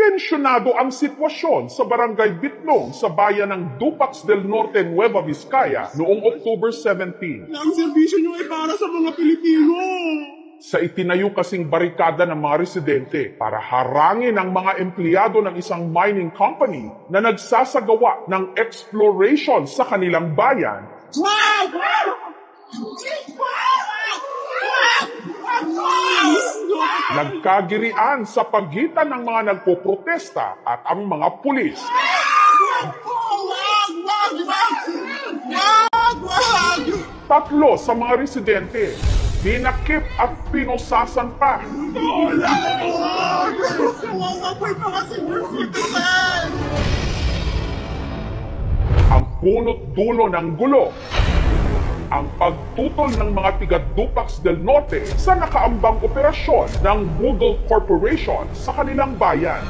Tensyonado ang sitwasyon sa Barangay Bitlong sa bayan ng Dupax del Norte, Nueva Vizcaya noong October 17. Ang serbisyo nyo ay para sa mga Pilipino. Sa itinayo kasing barikada ng mga residente para harangin ang mga empleyado ng isang mining company na nagsasagawa ng exploration sa kanilang bayan. Nagkagirian sa pagitan ng mga nagpoprotesta at ang mga pulis. Tatlo sa mga residente, dinakip at pinusasan pa. Ang punot dulo ng gulo, ang pagtutol ng mga tiga-Dupax del Norte sa nakaambang operasyon ng Google Corporation sa kanilang bayan.